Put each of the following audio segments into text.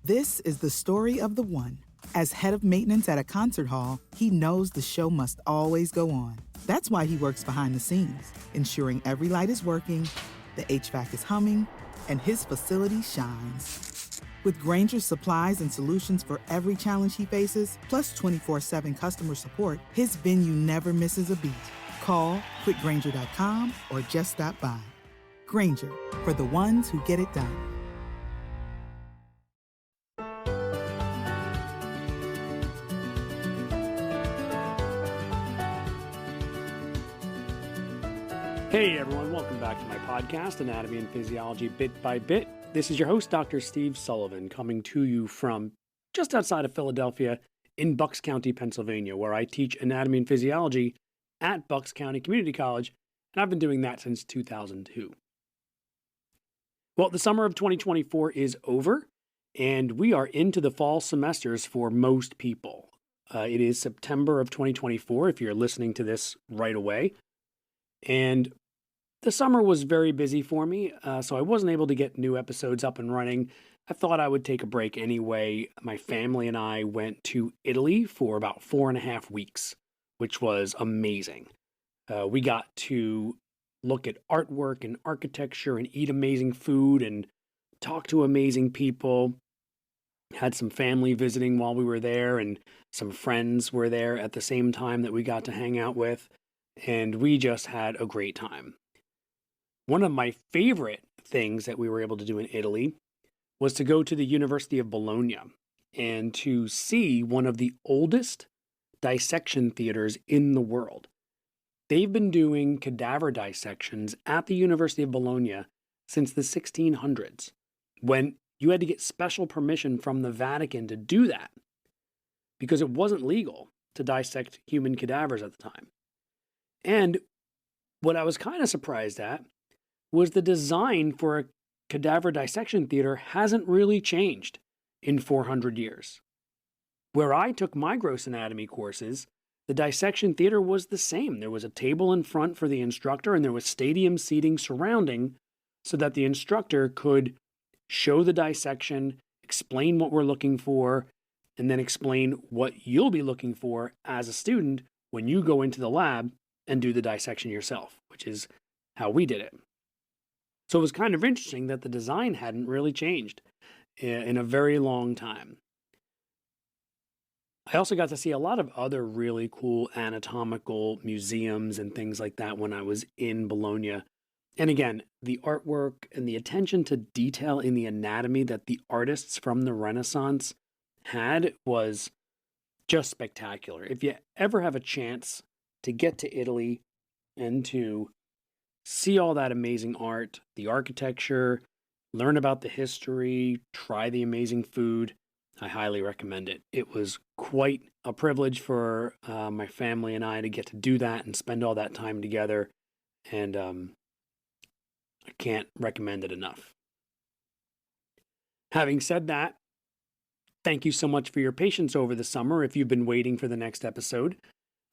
This is the story of the one. As head of maintenance at a concert hall, he knows the show must always go on. That's why he works behind the scenes, ensuring every light is working, the HVAC is humming, and his facility shines. With Grainger's supplies and solutions for every challenge he faces, plus 24/7 customer support, his venue never misses a beat. Call quickgrainger.com or just stop by. Grainger, for the ones who get it done. Hey everyone, welcome back to my podcast, Anatomy and Physiology Bit by Bit. This is your host, Dr. Steve Sullivan, coming to you from just outside of Philadelphia in Bucks County, Pennsylvania, where I teach anatomy and physiology at Bucks County Community College, and I've been doing that since 2002. Well, the summer of 2024 is over, and we are into the fall semesters for most people. It is September of 2024, if you're listening to this right away, and the summer was very busy for me, so I wasn't able to get new episodes up and running. I thought I would take a break anyway. My family and I went to Italy for about 4.5 weeks, which was amazing. We got to look at artwork and architecture and eat amazing food and talk to amazing people. Had some family visiting while we were there, and some friends were there at the same time that we got to hang out with, and we just had a great time. One of my favorite things that we were able to do in Italy was to go to the University of Bologna and to see one of the oldest dissection theaters in the world. They've been doing cadaver dissections at the University of Bologna since the 1600s, when you had to get special permission from the Vatican to do that, because it wasn't legal to dissect human cadavers at the time. And what I was kind of surprised at was the design for a cadaver dissection theater hasn't really changed in 400 years. Where I took my gross anatomy courses, the dissection theater was the same. There was a table in front for the instructor, and there was stadium seating surrounding so that the instructor could show the dissection, explain what we're looking for, and then explain what you'll be looking for as a student when you go into the lab and do the dissection yourself, which is how we did it. So it was kind of interesting that the design hadn't really changed in a very long time. I also got to see a lot of other really cool anatomical museums and things like that when I was in Bologna. And again, the artwork and the attention to detail in the anatomy that the artists from the Renaissance had was just spectacular. If you ever have a chance to get to Italy and to see all that amazing art, the architecture, learn about the history, try the amazing food, I highly recommend it. It was quite a privilege for my family and I to get to do that and spend all that time together, and I can't recommend it enough. Having said that, thank you so much for your patience over the summer if you've been waiting for the next episode.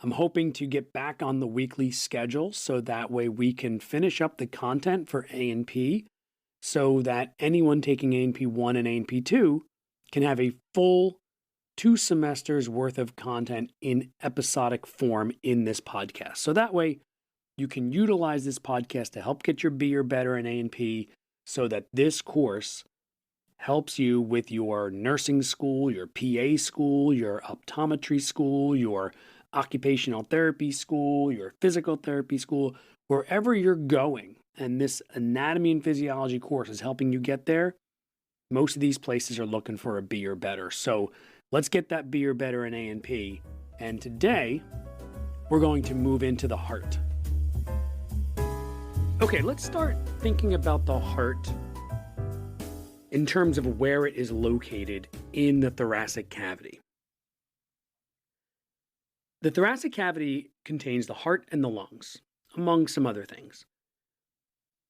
I'm hoping to get back on the weekly schedule so that way we can finish up the content for A&P so that anyone taking A&P 1 and A&P 2 can have a full 2 semesters worth of content in episodic form in this podcast. So that way you can utilize this podcast to help get your B or better in A&P so that this course helps you with your nursing school, your PA school, your optometry school, your occupational therapy school, your physical therapy school, wherever you're going, and this anatomy and physiology course is helping you get there. Most of these places are looking for a B or better. So let's get that B or better in A&P. And today, we're going to move into the heart. Okay, let's start thinking about the heart in terms of where it is located in the thoracic cavity. The thoracic cavity contains the heart and the lungs, among some other things.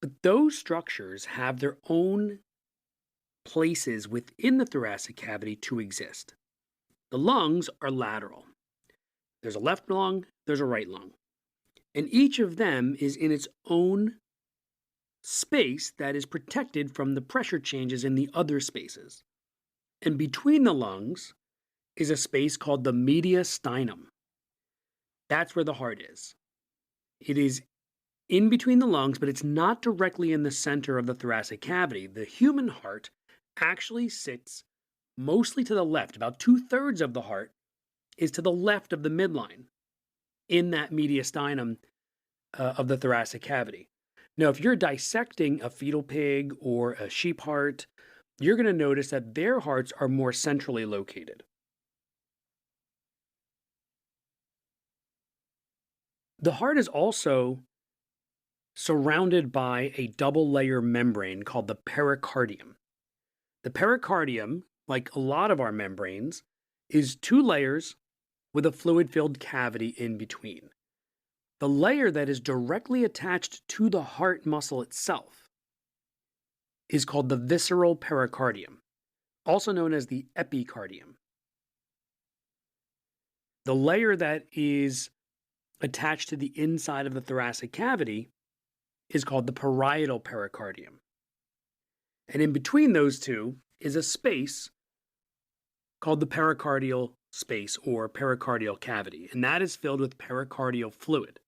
But those structures have their own places within the thoracic cavity to exist. The lungs are lateral. There's a left lung, there's a right lung. And each of them is in its own space that is protected from the pressure changes in the other spaces. And between the lungs is a space called the mediastinum. That's where the heart is. It is in between the lungs, but it's not directly in the center of the thoracic cavity. The human heart actually sits mostly to the left. About 2/3 of the heart is to the left of the midline in that mediastinum of the thoracic cavity. Now, if you're dissecting a fetal pig or a sheep heart, you're going to notice that their hearts are more centrally located. The heart is also surrounded by a double layer membrane called the pericardium. The pericardium, like a lot of our membranes, is 2 layers with a fluid-filled cavity in between. The layer that is directly attached to the heart muscle itself is called the visceral pericardium, also known as the epicardium. The layer that is attached to the inside of the thoracic cavity is called the parietal pericardium. And in between those two is a space called the pericardial space or pericardial cavity, and that is filled with pericardial fluid.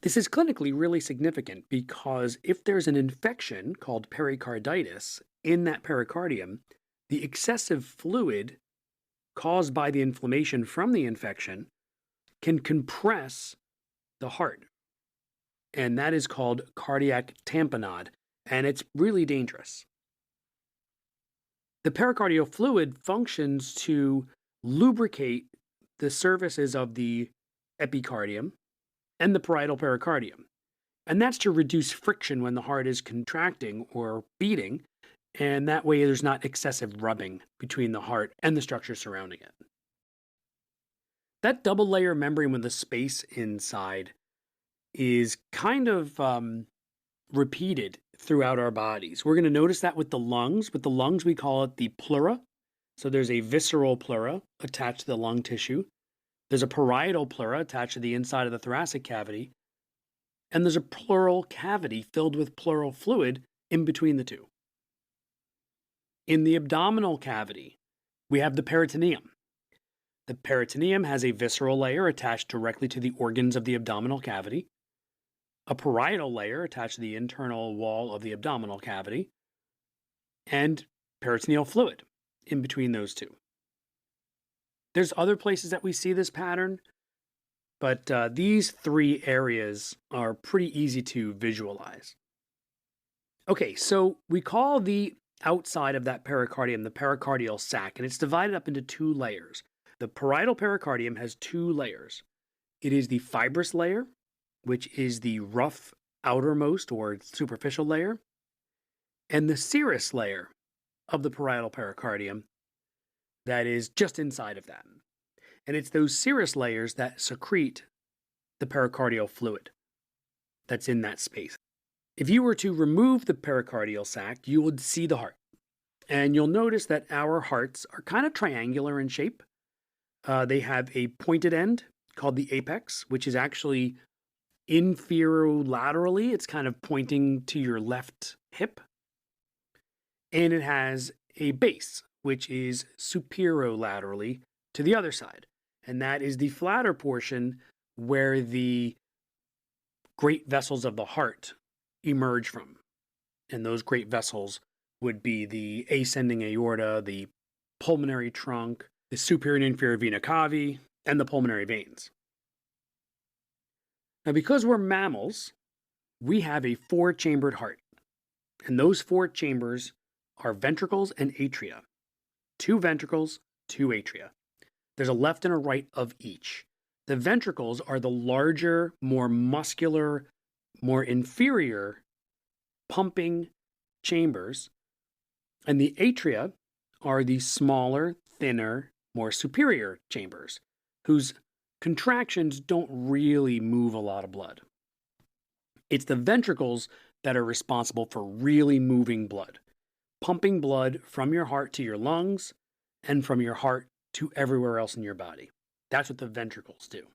This is clinically really significant because if there's an infection called pericarditis in that pericardium, the excessive fluid caused by the inflammation from the infection can compress the heart. And that is called cardiac tamponade, and it's really dangerous. The pericardial fluid functions to lubricate the surfaces of the epicardium and the parietal pericardium. And that's to reduce friction when the heart is contracting or beating, and that way there's not excessive rubbing between the heart and the structure surrounding it. That double layer membrane with the space inside is kind of repeated throughout our bodies. We're going to notice that with the lungs. With the lungs, we call it the pleura. So there's a visceral pleura attached to the lung tissue. There's a parietal pleura attached to the inside of the thoracic cavity. And there's a pleural cavity filled with pleural fluid in between the two. In the abdominal cavity, we have the peritoneum. The peritoneum has a visceral layer attached directly to the organs of the abdominal cavity, a parietal layer attached to the internal wall of the abdominal cavity, and peritoneal fluid in between those two. There's other places that we see this pattern, but these 3 areas are pretty easy to visualize. Okay, so we call the outside of that pericardium the pericardial sac, and it's divided up into 2 layers. The parietal pericardium has 2 layers. It is the fibrous layer, which is the rough outermost or superficial layer, and the serous layer of the parietal pericardium that is just inside of that. And it's those serous layers that secrete the pericardial fluid that's in that space. If you were to remove the pericardial sac, you would see the heart. And you'll notice that our hearts are kind of triangular in shape. They have a pointed end called the apex, which is actually inferolaterally. It's kind of pointing to your left hip. And it has a base, which is superolaterally to the other side. And that is the flatter portion where the great vessels of the heart emerge from. And those great vessels would be the ascending aorta, the pulmonary trunk, the superior and inferior vena cava, and the pulmonary veins. Now, because we're mammals, we have a 4-chambered heart. And those 4 chambers are ventricles and atria. 2 ventricles, 2 atria. There's a left and a right of each. The ventricles are the larger, more muscular, more inferior pumping chambers, and the atria are the smaller, thinner, more superior chambers, whose contractions don't really move a lot of blood. It's the ventricles that are responsible for really moving blood, pumping blood from your heart to your lungs and from your heart to everywhere else in your body. That's what the ventricles do.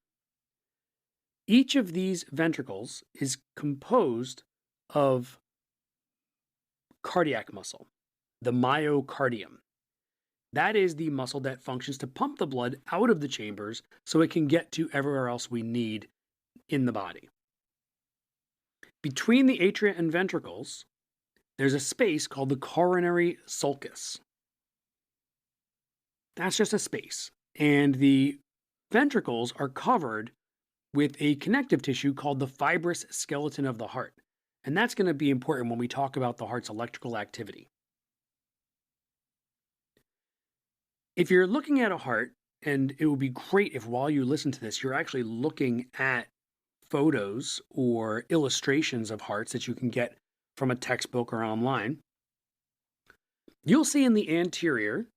Each of these ventricles is composed of cardiac muscle, the myocardium. That is the muscle that functions to pump the blood out of the chambers so it can get to everywhere else we need in the body. Between the atria and ventricles, there's a space called the coronary sulcus. That's just a space. And the ventricles are covered with a connective tissue called the fibrous skeleton of the heart. And that's going to be important when we talk about the heart's electrical activity. If you're looking at a heart, and it would be great if while you listen to this, you're actually looking at photos or illustrations of hearts that you can get from a textbook or online, you'll see in the anterior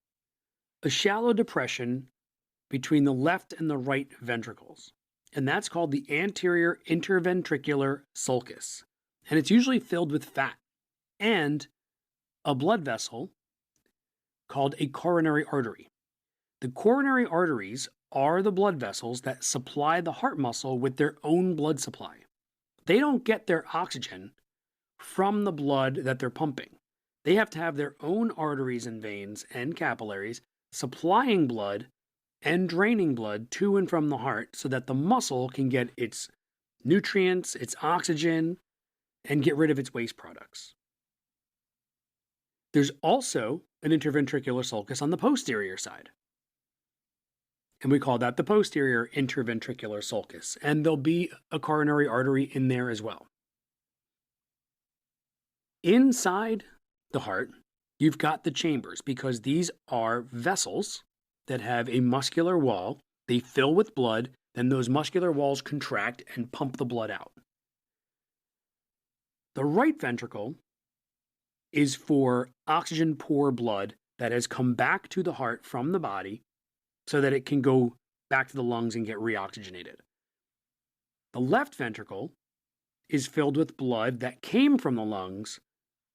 a shallow depression between the left and the right ventricles. And that's called the anterior interventricular sulcus. And it's usually filled with fat and a blood vessel called a coronary artery. The coronary arteries are the blood vessels that supply the heart muscle with their own blood supply. They don't get their oxygen from the blood that they're pumping. They have to have their own arteries and veins and capillaries supplying blood and draining blood to and from the heart so that the muscle can get its nutrients, its oxygen, and get rid of its waste products. There's also an interventricular sulcus on the posterior side. And we call that the posterior interventricular sulcus. And there'll be a coronary artery in there as well. Inside the heart, you've got the chambers because these are vessels that have a muscular wall. They fill with blood, then those muscular walls contract and pump the blood out. The right ventricle is for oxygen-poor blood that has come back to the heart from the body so that it can go back to the lungs and get reoxygenated. The left ventricle is filled with blood that came from the lungs,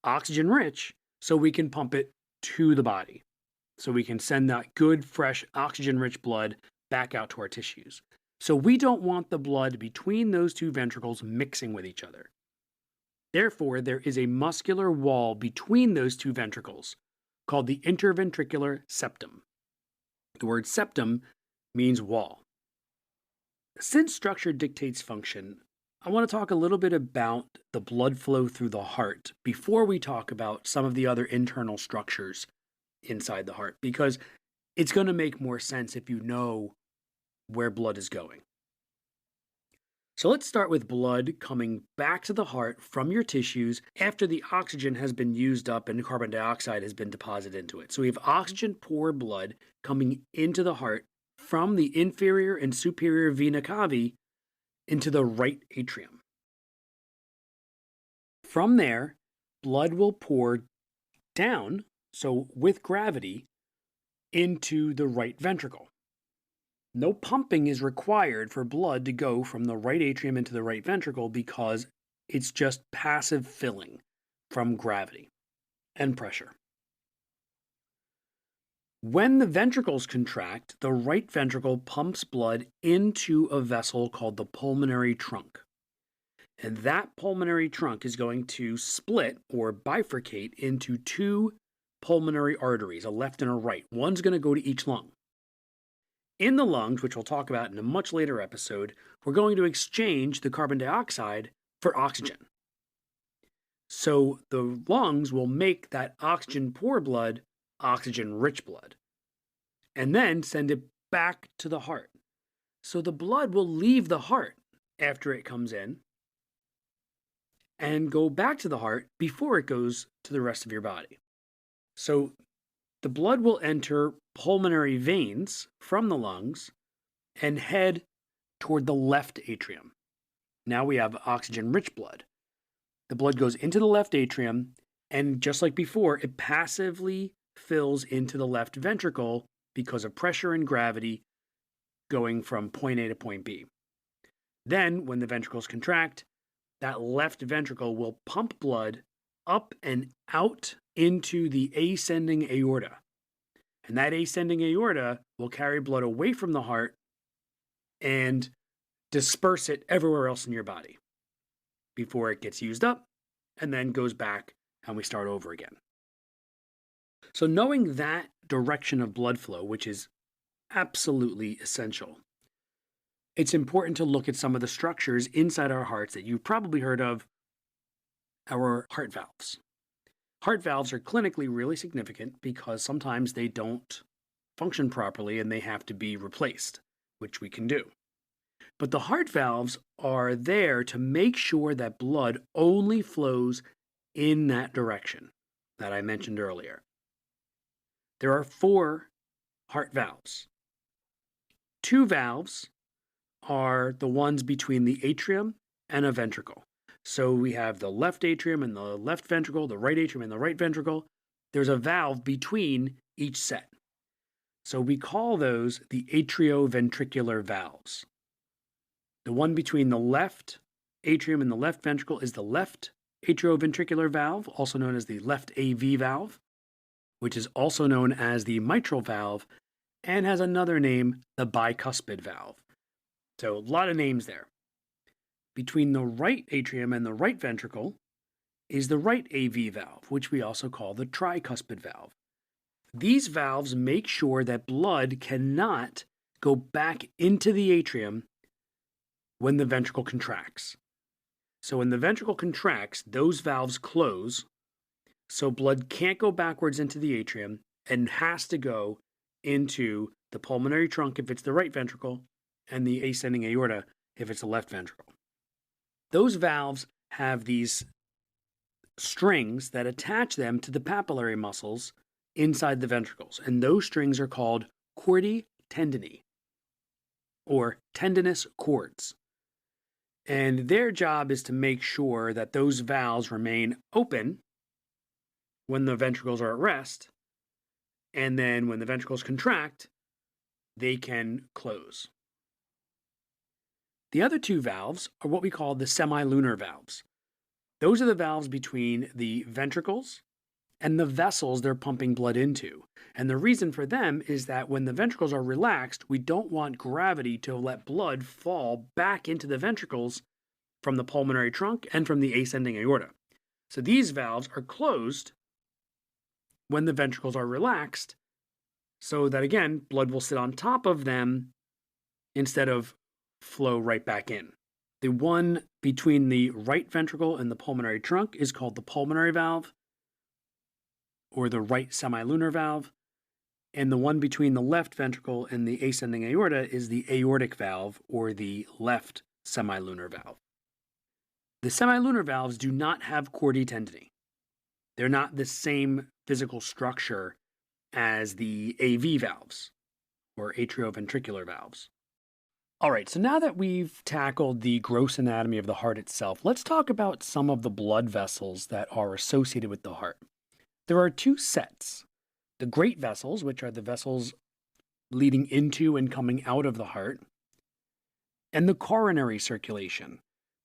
oxygen-rich, so we can pump it to the body. So we can send that good, fresh, oxygen-rich blood back out to our tissues. So we don't want the blood between those two ventricles mixing with each other. Therefore, there is a muscular wall between those two ventricles called the interventricular septum. The word septum means wall. Since structure dictates function, I want to talk a little bit about the blood flow through the heart before we talk about some of the other internal structures inside the heart, because it's going to make more sense if you know where blood is going. So let's start with blood coming back to the heart from your tissues after the oxygen has been used up and carbon dioxide has been deposited into it. So we have oxygen-poor blood coming into the heart from the inferior and superior vena cava into the right atrium. From there, blood will pour down, so with gravity, into the right ventricle. No pumping is required for blood to go from the right atrium into the right ventricle because it's just passive filling from gravity and pressure. When the ventricles contract, the right ventricle pumps blood into a vessel called the pulmonary trunk. And that pulmonary trunk is going to split or bifurcate into two pulmonary arteries, a left and a right. One's going to go to each lung. In the lungs, which we'll talk about in a much later episode, we're going to exchange the carbon dioxide for oxygen. So the lungs will make that oxygen-poor blood oxygen-rich blood, and then send it back to the heart. So the blood will leave the heart after it comes in and go back to the heart before it goes to the rest of your body. So the blood will enter pulmonary veins from the lungs and head toward the left atrium. Now we have oxygen-rich blood. The blood goes into the left atrium, and just like before, it passively fills into the left ventricle because of pressure and gravity going from point A to point B. Then, when the ventricles contract, that left ventricle will pump blood up and out into the ascending aorta. And that ascending aorta will carry blood away from the heart and disperse it everywhere else in your body before it gets used up and then goes back and we start over again. So knowing that direction of blood flow, which is absolutely essential, it's important to look at some of the structures inside our hearts that you've probably heard of, our heart valves. Heart valves are clinically really significant because sometimes they don't function properly and they have to be replaced, which we can do. But the heart valves are there to make sure that blood only flows in that direction that I mentioned earlier. There are 4 heart valves. 2 valves are the ones between the atrium and a ventricle. So we have the left atrium and the left ventricle, the right atrium and the right ventricle. There's a valve between each set. So we call those the atrioventricular valves. The one between the left atrium and the left ventricle is the left atrioventricular valve, also known as the left AV valve, which is also known as the mitral valve and has another name, the bicuspid valve. So a lot of names there. Between the right atrium and the right ventricle is the right AV valve, which we also call the tricuspid valve. These valves make sure that blood cannot go back into the atrium when the ventricle contracts. So when the ventricle contracts, those valves close, so blood can't go backwards into the atrium and has to go into the pulmonary trunk if it's the right ventricle and the ascending aorta if it's the left ventricle. Those valves have these strings that attach them to the papillary muscles inside the ventricles, and those strings are called chordae tendineae, or tendinous cords. And their job is to make sure that those valves remain open when the ventricles are at rest, and then when the ventricles contract, they can close. The other 2 valves are what we call the semilunar valves. Those are the valves between the ventricles and the vessels they're pumping blood into. And the reason for them is that when the ventricles are relaxed, we don't want gravity to let blood fall back into the ventricles from the pulmonary trunk and from the ascending aorta. So these valves are closed when the ventricles are relaxed, so that again, blood will sit on top of them instead of flow right back in. The one between the right ventricle and the pulmonary trunk is called the pulmonary valve, or the right semilunar valve, and the one between the left ventricle and the ascending aorta is the aortic valve, or the left semilunar valve. The semilunar valves do not have chordae tendineae. They're not the same physical structure as the AV valves, or atrioventricular valves. All right, so now that we've tackled the gross anatomy of the heart itself, let's talk about some of the blood vessels that are associated with the heart. There are 2 sets. The great vessels, which are the vessels leading into and coming out of the heart, and the coronary circulation,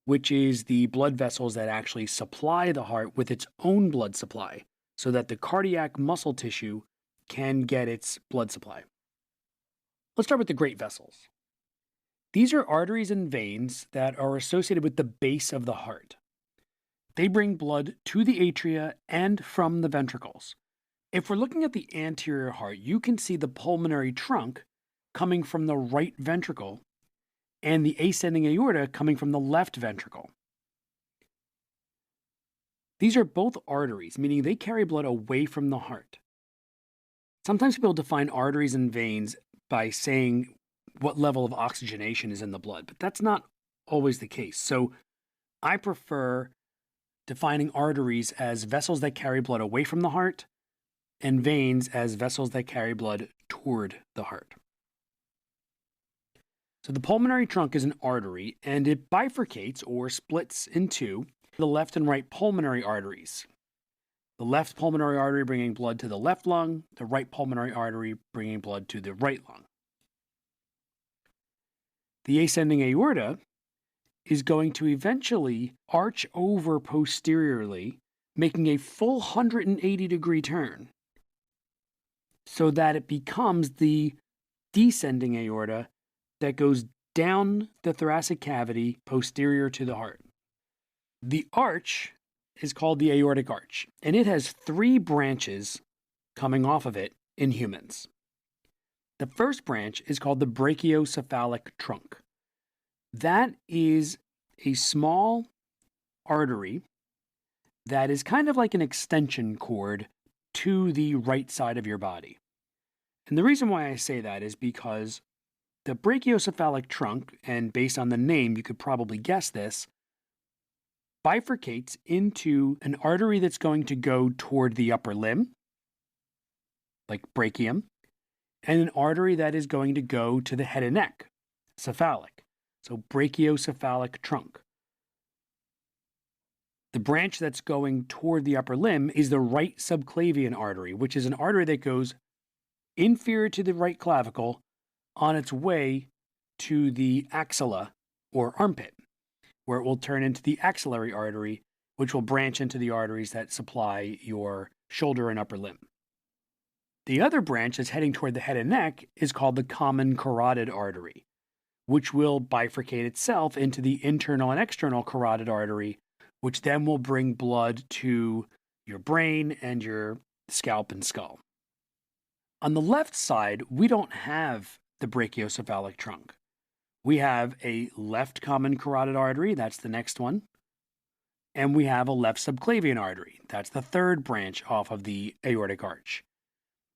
which is the blood vessels that actually supply the heart with its own blood supply, so that the cardiac muscle tissue can get its blood supply. Let's start with the great vessels. These are arteries and veins that are associated with the base of the heart. They bring blood to the atria and from the ventricles. If we're looking at the anterior heart, you can see the pulmonary trunk coming from the right ventricle and the ascending aorta coming from the left ventricle. These are both arteries, meaning they carry blood away from the heart. Sometimes people define arteries and veins by saying what level of oxygenation is in the blood, but that's not always the case. So I prefer defining arteries as vessels that carry blood away from the heart and veins as vessels that carry blood toward the heart. So the pulmonary trunk is an artery, and it bifurcates or splits into the left and right pulmonary arteries. The left pulmonary artery bringing blood to the left lung, the right pulmonary artery bringing blood to the right lung. The ascending aorta is going to eventually arch over posteriorly, making a full 180-degree turn, so that it becomes the descending aorta that goes down the thoracic cavity posterior to the heart. The arch is called the aortic arch, and it has 3 branches coming off of it in humans. The first branch is called the brachiocephalic trunk. That is a small artery that is kind of like an extension cord to the right side of your body. And the reason why I say that is because the brachiocephalic trunk, and based on the name, you could probably guess this, bifurcates into an artery that's going to go toward the upper limb, like brachium, and an artery that is going to go to the head and neck, cephalic. So brachiocephalic trunk. The branch that's going toward the upper limb is the right subclavian artery, which is an artery that goes inferior to the right clavicle on its way to the axilla or armpit, where it will turn into the axillary artery, which will branch into the arteries that supply your shoulder and upper limb. The other branch that's heading toward the head and neck is called the common carotid artery, which will bifurcate itself into the internal and external carotid artery, which then will bring blood to your brain and your scalp and skull. On the left side, we don't have the brachiocephalic trunk. We have a left common carotid artery, that's the next one, and we have a left subclavian artery, that's the third branch off of the aortic arch.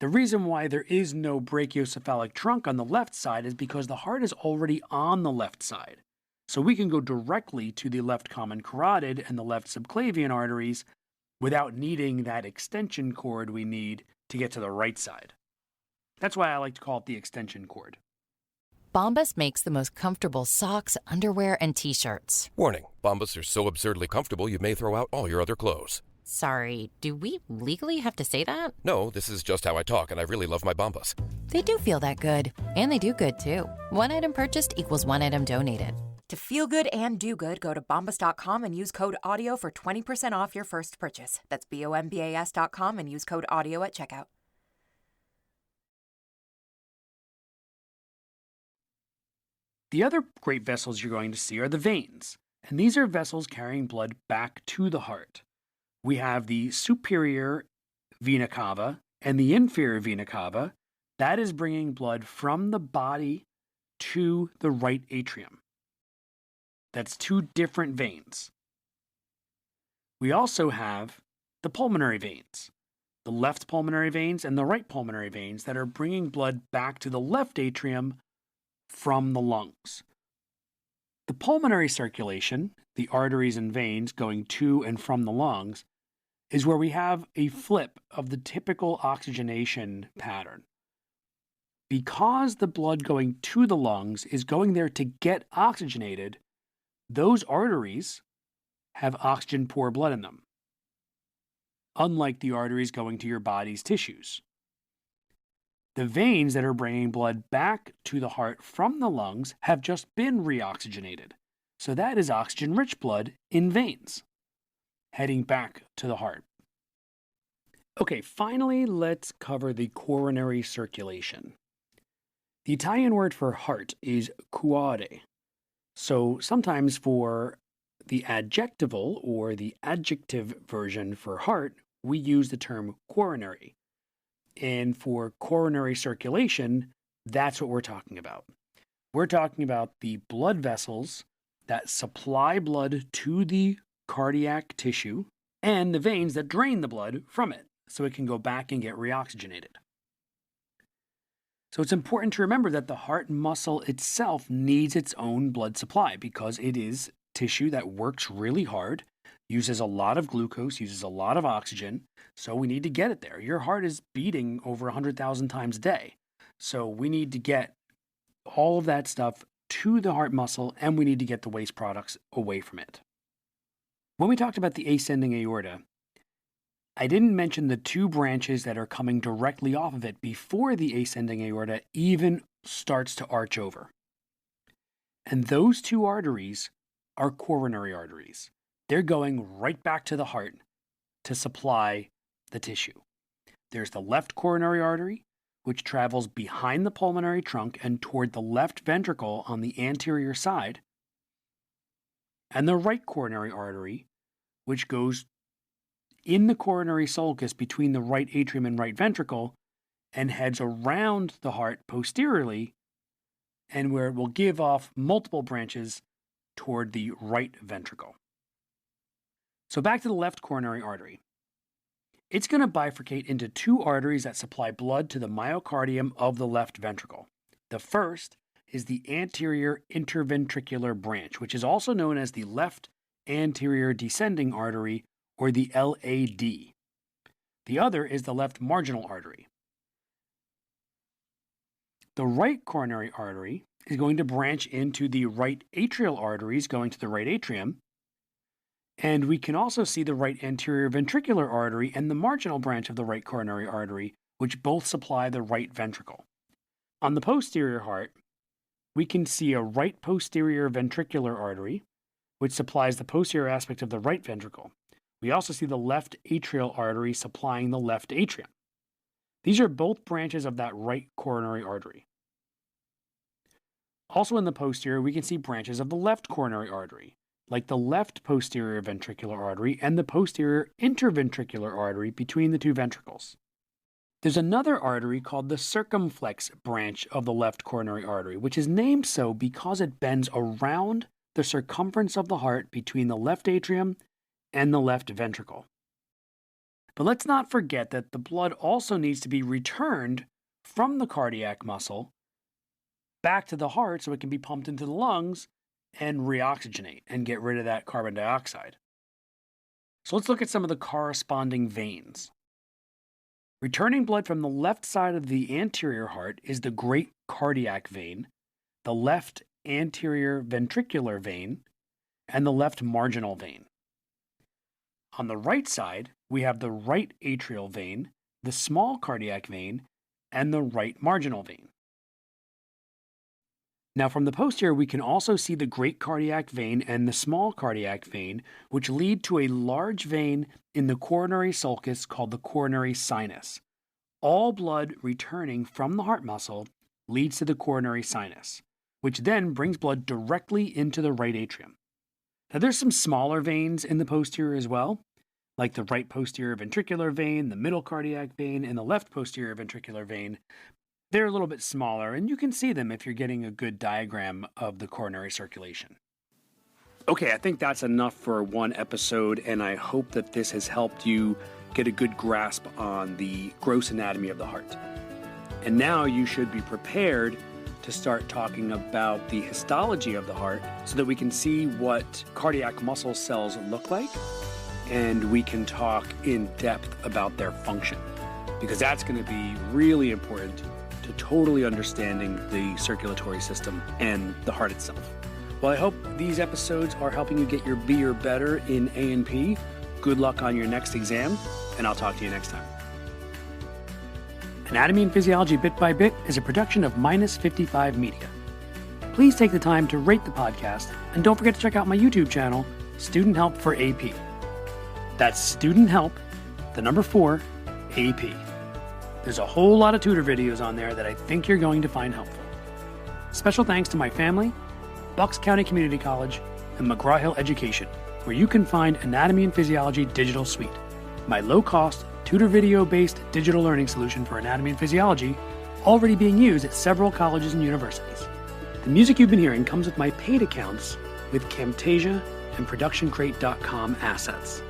The reason why there is no brachiocephalic trunk on the left side is because the heart is already on the left side. So we can go directly to the left common carotid and the left subclavian arteries without needing that extension cord we need to get to the right side. That's why I like to call it the extension cord. Bombas makes the most comfortable socks, underwear, and T-shirts. Warning, Bombas are so absurdly comfortable you may throw out all your other clothes. Sorry, do we legally have to say that? No, this is just how I talk, and I really love my Bombas. They do feel that good. And they do good, too. One item purchased equals one item donated. To feel good and do good, go to Bombas.com and use code AUDIO for 20% off your first purchase. That's BOMBAS.com and use code AUDIO at checkout. The other great vessels you're going to see are the veins, and these are vessels carrying blood back to the heart. We have the superior vena cava and the inferior vena cava. That is bringing blood from the body to the right atrium. That's 2 different veins. We also have the pulmonary veins, the left pulmonary veins and the right pulmonary veins that are bringing blood back to the left atrium from the lungs. The pulmonary circulation, the arteries and veins going to and from the lungs, is where we have a flip of the typical oxygenation pattern. Because the blood going to the lungs is going there to get oxygenated, those arteries have oxygen-poor blood in them, unlike the arteries going to your body's tissues. The veins that are bringing blood back to the heart from the lungs have just been reoxygenated. So that is oxygen-rich blood in veins, heading back to the heart. Okay, finally, let's cover the coronary circulation. The Italian word for heart is cuore. So sometimes for the adjectival or the adjective version for heart, we use the term coronary. And for coronary circulation, that's what we're talking about. We're talking about the blood vessels that supply blood to the cardiac tissue and the veins that drain the blood from it so it can go back and get reoxygenated. So it's important to remember that the heart muscle itself needs its own blood supply because it is tissue that works really hard, uses a lot of glucose, uses a lot of oxygen, so we need to get it there. Your heart is beating over 100,000 times a day, so we need to get all of that stuff to the heart muscle, and we need to get the waste products away from it. When we talked about the ascending aorta, I didn't mention the 2 branches that are coming directly off of it before the ascending aorta even starts to arch over. And those 2 arteries are coronary arteries. They're going right back to the heart to supply the tissue. There's the left coronary artery, which travels behind the pulmonary trunk and toward the left ventricle on the anterior side, and the right coronary artery, which goes in the coronary sulcus between the right atrium and right ventricle and heads around the heart posteriorly, and where it will give off multiple branches toward the right ventricle. So back to the left coronary artery. It's going to bifurcate into two arteries that supply blood to the myocardium of the left ventricle. The first is the anterior interventricular branch, which is also known as the left anterior descending artery, or the LAD. The other is the left marginal artery. The right coronary artery is going to branch into the right atrial arteries going to the right atrium. And we can also see the right anterior ventricular artery and the marginal branch of the right coronary artery, which both supply the right ventricle. On the posterior heart, we can see a right posterior ventricular artery, which supplies the posterior aspect of the right ventricle. We also see the left atrial artery supplying the left atrium. These are both branches of that right coronary artery. Also in the posterior, we can see branches of the left coronary artery, like the left posterior ventricular artery and the posterior interventricular artery between the two ventricles. There's another artery called the circumflex branch of the left coronary artery, which is named so because it bends around the circumference of the heart between the left atrium and the left ventricle. But let's not forget that the blood also needs to be returned from the cardiac muscle back to the heart so it can be pumped into the lungs and reoxygenate and get rid of that carbon dioxide. So let's look at some of the corresponding veins. Returning blood from the left side of the anterior heart is the great cardiac vein, the left anterior ventricular vein, and the left marginal vein. On the right side, we have the right atrial vein, the small cardiac vein, and the right marginal vein. Now from the posterior, we can also see the great cardiac vein and the small cardiac vein, which lead to a large vein in the coronary sulcus called the coronary sinus. All blood returning from the heart muscle leads to the coronary sinus, which then brings blood directly into the right atrium. Now there's some smaller veins in the posterior as well, like the right posterior ventricular vein, the middle cardiac vein, and the left posterior ventricular vein. They're a little bit smaller, and you can see them if you're getting a good diagram of the coronary circulation. Okay, I think that's enough for one episode, and I hope that this has helped you get a good grasp on the gross anatomy of the heart. And now you should be prepared to start talking about the histology of the heart so that we can see what cardiac muscle cells look like, and we can talk in depth about their function, because that's going to be really important to totally understanding the circulatory system and the heart itself. Well, I hope these episodes are helping you get your B or better in A&P. Good luck on your next exam, and I'll talk to you next time. Anatomy and Physiology Bit by Bit is a production of Minus 55 Media. Please take the time to rate the podcast, and don't forget to check out my YouTube channel, Student Help for AP. That's Student Help, the number 4, AP. There's a whole lot of tutor videos on there that I think you're going to find helpful. Special thanks to my family, Bucks County Community College, and McGraw-Hill Education, where you can find Anatomy and Physiology Digital Suite, my low-cost, tutor video-based digital learning solution for anatomy and physiology, already being used at several colleges and universities. The music you've been hearing comes with my paid accounts with Camtasia and ProductionCrate.com assets.